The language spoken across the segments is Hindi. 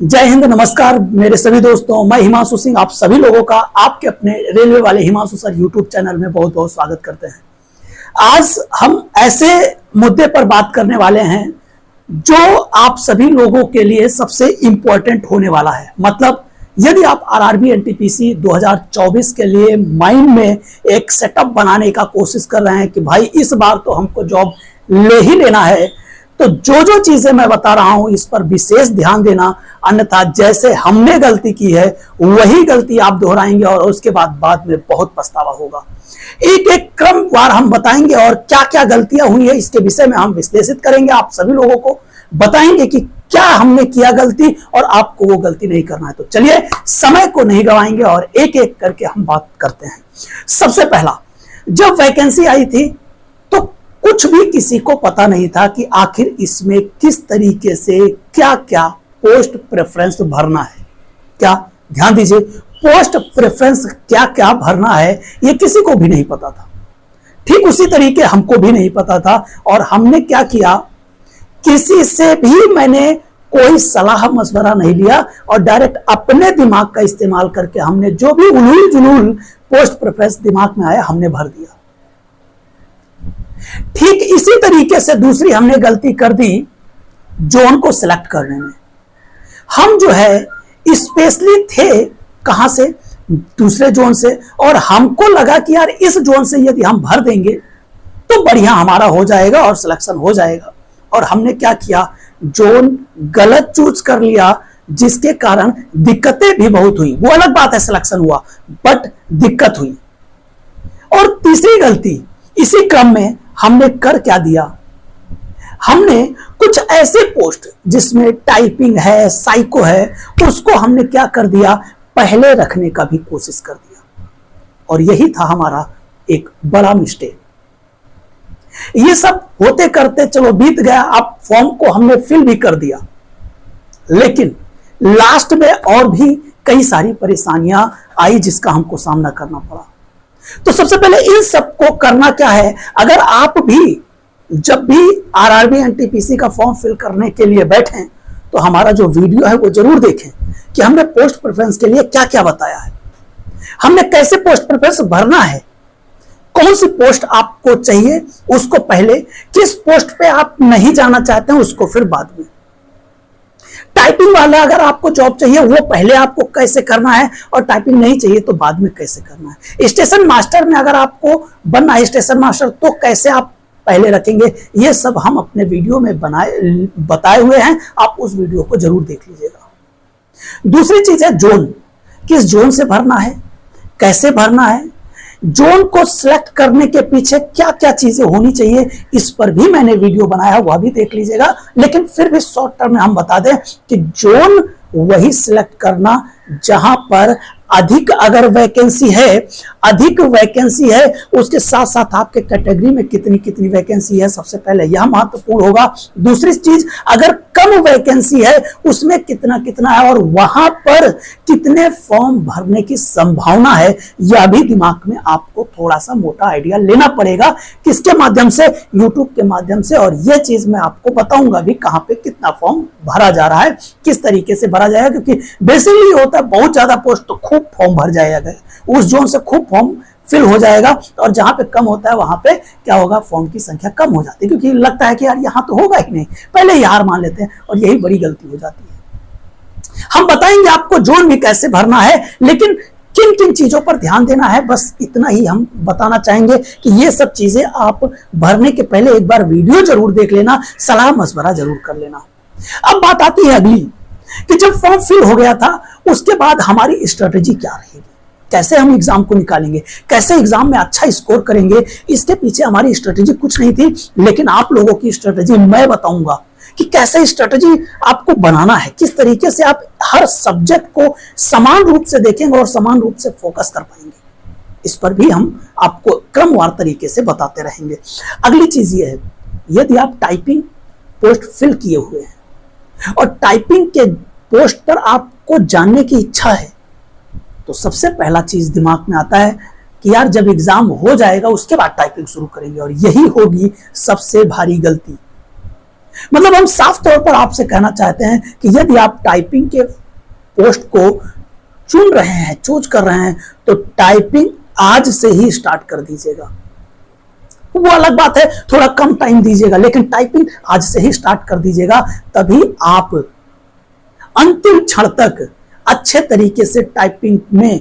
जय हिंद, नमस्कार मेरे सभी दोस्तों। मैं हिमांशु सिंह आप सभी लोगों का आपके अपने रेलवे वाले हिमांशु सर यूट्यूब चैनल में बहुत बहुत स्वागत करते हैं। आज हम ऐसे मुद्दे पर बात करने वाले हैं जो आप सभी लोगों के लिए सबसे इंपॉर्टेंट होने वाला है। मतलब यदि आप आरआरबी एनटीपीसी 2024 के लिए माइंड में एक सेटअप बनाने का कोशिश कर रहे हैं कि भाई इस बार तो हमको जॉब ले ही लेना है, तो जो चीजें मैं बता रहा हूं इस पर विशेष ध्यान देना, अन्यथा जैसे हमने गलती की है वही गलती आप दोहराएंगे और उसके बाद में बहुत पछतावा होगा। एक एक क्रमवार हम बताएंगे और क्या क्या गलतियां हुई है इसके विषय में हम विश्लेषित करेंगे। आप सभी लोगों को बताएंगे कि क्या हमने किया गलती और आपको वो गलती नहीं करना है। तो चलिए समय को नहीं गवाएंगे और एक एक करके हम बात करते हैं। सबसे पहला, जब वैकेंसी आई थी तो कुछ भी किसी को पता नहीं था कि आखिर इसमें किस तरीके से क्या क्या पोस्ट प्रेफरेंस भरना है। क्या ध्यान दीजिए, पोस्ट प्रेफरेंस क्या क्या भरना है ये किसी को भी नहीं पता था। ठीक उसी तरीके हमको भी नहीं पता था और हमने क्या किया, किसी से भी मैंने कोई सलाह मशवरा नहीं लिया और डायरेक्ट अपने दिमाग का इस्तेमाल करके हमने जो भी उलूल जुलूल पोस्ट प्रेफरेंस दिमाग में आया हमने भर दिया। ठीक इसी तरीके से दूसरी हमने गलती कर दी जोन को सिलेक्ट करने में। हम जो है स्पेशली थे कहां से, दूसरे जोन से, और हमको लगा कि यार इस जोन से यदि हम भर देंगे तो बढ़िया हमारा हो जाएगा और सिलेक्शन हो जाएगा। और हमने क्या किया, जोन गलत चूज कर लिया जिसके कारण दिक्कतें भी बहुत हुई। वो अलग बात है, सिलेक्शन हुआ बट दिक्कत हुई। और तीसरी गलती इसी क्रम में हमने कर क्या दिया, हमने कुछ ऐसे पोस्ट जिसमें टाइपिंग है, साइको है, उसको हमने क्या कर दिया, पहले रखने का भी कोशिश कर दिया। और यही था हमारा एक बड़ा मिस्टेक। ये सब होते करते चलो बीत गया, अब फॉर्म को हमने फिल भी कर दिया, लेकिन लास्ट में और भी कई सारी परेशानियां आई जिसका हमको सामना करना पड़ा। तो सबसे पहले इन सबको करना क्या है, अगर आप भी जब भी आरआरबी एनटीपीसी का फॉर्म फिल करने के लिए बैठें तो हमारा जो वीडियो है वो जरूर देखें कि हमने पोस्ट प्रेफरेंस के लिए क्या क्या बताया है, हमने कैसे पोस्ट प्रेफरेंस भरना है, कौन सी पोस्ट आपको चाहिए उसको पहले, किस पोस्ट पे आप नहीं जाना चाहते हैं उसको फिर बाद में, टाइपिंग वाला अगर आपको जॉब चाहिए वो पहले आपको कैसे करना है और टाइपिंग नहीं चाहिए तो बाद में कैसे करना है, स्टेशन मास्टर में अगर आपको बनना है स्टेशन मास्टर तो कैसे आप पहले रखेंगे, ये सब हम अपने वीडियो में बताए हुए हैं। आप उस वीडियो को जरूर देख लीजिएगा। दूसरी चीज है जोन, किस जोन से भरना है, कैसे भरना है, जोन को सिलेक्ट करने के पीछे क्या क्या चीजें होनी चाहिए, इस पर भी मैंने वीडियो बनाया, वह भी देख लीजिएगा। लेकिन फिर भी शॉर्ट टर्म में हम बता दें कि जोन वही सिलेक्ट करना जहां पर अधिक अगर वैकेंसी है, अधिक वैकेंसी है, उसके साथ साथ आपके कैटेगरी में कितनी कितनी वैकेंसी है, सबसे पहले यह महत्वपूर्ण होगा। दूसरी चीज, अगर कम वैकेंसी है उसमें कितना कितना है और वहां पर कितने फॉर्म भरने की संभावना है, यह भी दिमाग में आपको थोड़ा सा मोटा आइडिया लेना पड़ेगा। किसके माध्यम से, यूट्यूब के माध्यम से। और यह चीज मैं आपको बताऊंगा भी कहां पे कितना फॉर्म भरा जा रहा है, किस तरीके से भरा जाएगा, क्योंकि बेसिकली होता है बहुत ज्यादा पोस्ट तो खूब फॉर्म भर जाएगा, उस जोन से खूब फॉर्म फिल हो जाएगा और जहां पे कम होता है वहां पे क्या होगा, फॉर्म की संख्या कम हो जाती है, क्योंकि लगता है कि यार यहां तो होगा ही नहीं, पहले ही हार मान लेते हैं और यही बड़ी गलती हो जाती है। हम बताएंगे आपको जोन भी कैसे भरना है, लेकिन किन किन चीजों पर ध्यान देना है, बस इतना ही हम बताना चाहेंगे कि ये सब चीजें आप भरने के पहले एक बार वीडियो जरूर देख लेना, सलाह मशवरा जरूर कर लेना। अब बात आती है अगली कि जब फॉर्म फिल हो गया था उसके बाद हमारी स्ट्रेटेजी क्या रहेगी, कैसे हम एग्जाम को निकालेंगे, कैसे एग्जाम में अच्छा स्कोर करेंगे, इसके पीछे हमारी स्ट्रेटेजी कुछ नहीं थी। लेकिन आप लोगों की स्ट्रेटेजी मैं बताऊंगा कि कैसे स्ट्रेटेजी आपको बनाना है, किस तरीके से आप हर सब्जेक्ट को समान रूप से देखेंगे और समान रूप से फोकस कर पाएंगे, इस पर भी हम आपको क्रमवार तरीके से बताते रहेंगे। अगली चीज ये है, यदि आप टाइपिंग पोस्ट फिल किए हुए हैं और टाइपिंग के पोस्ट पर आपको जानने की इच्छा है तो सबसे पहला चीज दिमाग में आता है कि यार जब एग्जाम हो जाएगा उसके बाद टाइपिंग शुरू करेंगे, और यही होगी सबसे भारी गलती। मतलब हम साफ तौर पर आपसे कहना चाहते हैं कि यदि आप टाइपिंग के पोस्ट को चुन रहे हैं, चूज कर रहे हैं, तो टाइपिंग आज से ही स्टार्ट कर दीजिएगा। वो अलग बात है थोड़ा कम टाइम दीजिएगा, लेकिन टाइपिंग आज से ही स्टार्ट कर दीजिएगा। तभी आप अंतिम क्षण तक अच्छे तरीके से टाइपिंग में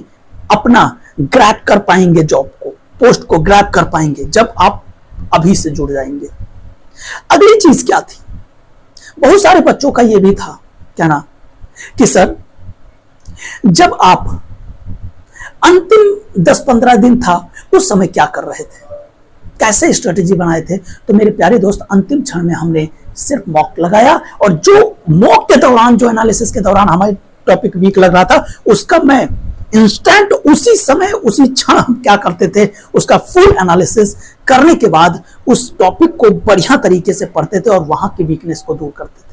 अपना ग्रैब कर पाएंगे, जॉब को, पोस्ट को ग्रैब कर पाएंगे जब आप अभी से जुड़ जाएंगे। अगली चीज क्या थी, बहुत सारे बच्चों का यह भी था कहना कि सर जब आप अंतिम 10-15 दिन था उस समय क्या कर रहे थे, कैसे स्ट्रेटेजी बनाए थे। तो मेरे प्यारे दोस्त, अंतिम क्षण में हमने सिर्फ मॉक लगाया, और जो मॉक के दौरान, जो एनालिसिस के दौरान हमारे टॉपिक वीक लग रहा था, उसका मैं इंस्टेंट उसी समय उसी क्षण हम क्या करते थे, उसका फुल एनालिसिस करने के बाद उस टॉपिक को बढ़िया तरीके से पढ़ते थे और वहां की वीकनेस को दूर करते थे।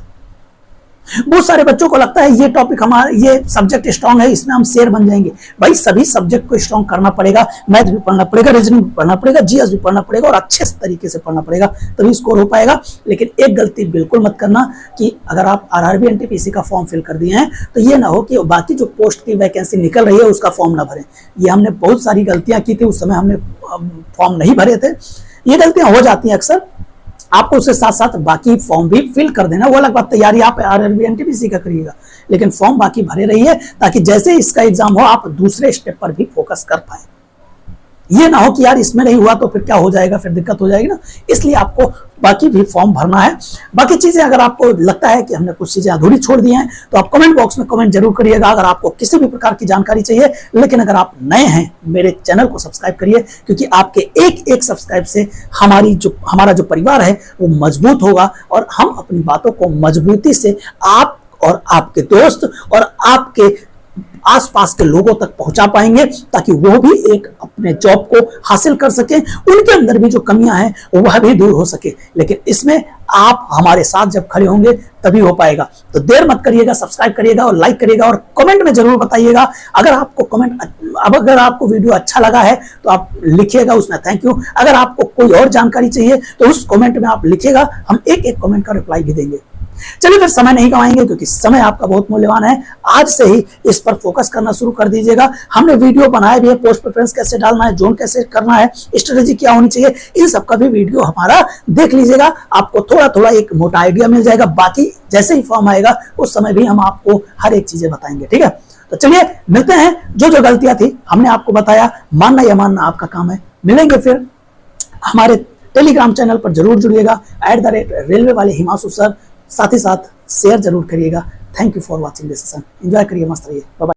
बहुत सारे बच्चों को लगता है ये टॉपिक हमारा, ये सब्जेक्ट स्ट्रांग है, इसमें हम शेर बन जाएंगे। भाई सभी सब्जेक्ट को स्ट्रांग करना पड़ेगा, मैथ भी पढ़ना पड़ेगा, रीजनिंग भी पढ़ना पड़ेगा, जीएस भी पढ़ना पड़ेगा, और अच्छे तरीके से पढ़ना पड़ेगा, तभी स्कोर हो पाएगा। लेकिन एक गलती बिल्कुल मत करना कि अगर आप आरआरबी एनटीपीसी का फॉर्म फिल कर दिए हैं तो ये ना हो कि बाकी जो पोस्ट की वैकेंसी निकल रही है उसका फॉर्म ना भरें। ये हमने बहुत सारी गलतियां की थी, उस समय हमने फॉर्म नहीं भरे थे। ये गलतियां हो जाती हैं अक्सर, आपको उसके साथ साथ बाकी फॉर्म भी फिल कर देना। वो अलग बात, तैयारी आप आरआरबी एनटीपीसी का करिएगा, लेकिन फॉर्म बाकी भरे रहिए, ताकि जैसे इसका एग्जाम हो आप दूसरे स्टेप पर भी फोकस कर पाए। ये ना हो कि यार इसमें नहीं हुआ तो फिर क्या हो जाएगा, फिर दिक्कत हो जाएगी ना। इसलिए आपको बाकी भी फॉर्म भरना है। बाकी चीजें अगर आपको लगता है कि हमने कुछ चीजें अधूरी छोड़ दी हैं तो आप कमेंट बॉक्स में कमेंट जरूर करिएगा। अगर आपको किसी भी प्रकार की जानकारी चाहिए, लेकिन अगर आप नए हैं, मेरे चैनल को सब्सक्राइब करिए, क्योंकि आपके एक एक सब्सक्राइब से हमारा जो परिवार है वो मजबूत होगा, और हम अपनी बातों को मजबूती से आप और आपके दोस्त और आपके आसपास के लोगों तक पहुंचा पाएंगे, ताकि वो भी एक अपने जॉब को हासिल कर सके, उनके अंदर भी जो कमियां हैं वह भी दूर हो सके। लेकिन इसमें आप हमारे साथ जब खड़े होंगे तभी हो पाएगा। तो देर मत करिएगा, सब्सक्राइब करिएगा और लाइक करिएगा, और कमेंट में जरूर बताइएगा। अगर आपको वीडियो अच्छा लगा है तो आप लिखिएगा उसमें थैंक यू। अगर आपको कोई और जानकारी चाहिए तो उस कमेंट में आप लिखिएगा, हम एक एक कमेंट का रिप्लाई भी देंगे। चलिए फिर समय नहीं गवाएंगे, क्योंकि समय आपका बहुत मूल्यवान है। आज से ही इस पर फोकस करना शुरू कर दीजिएगा। हमने वीडियो बनाए भी है, पोस्ट प्रेफरेंस कैसे डालना है, जोन कैसे करना है, स्ट्रेटेजी क्या होनी चाहिए, इन सब का भी वीडियो हमारा देख लीजिएगा। आपको थोड़ा थोड़ा एक मोटा आइडिया मिल जाएगा। बाकी जैसे ही फॉर्म आएगा उस समय भी हम आपको हर एक चीजें बताएंगे, ठीक है। तो चलिए मिलते हैं। जो गलतियां थी हमने आपको बताया, मानना या मानना आपका काम है। मिलेंगे फिर। हमारे टेलीग्राम चैनल पर जरूर जुड़िएगा, @रेलवे वाले हिमांशु सर। साथ ही साथ शेयर जरूर करिएगा। Thank you for watching this session. Enjoy करिए, मस्त रहिए। Bye bye.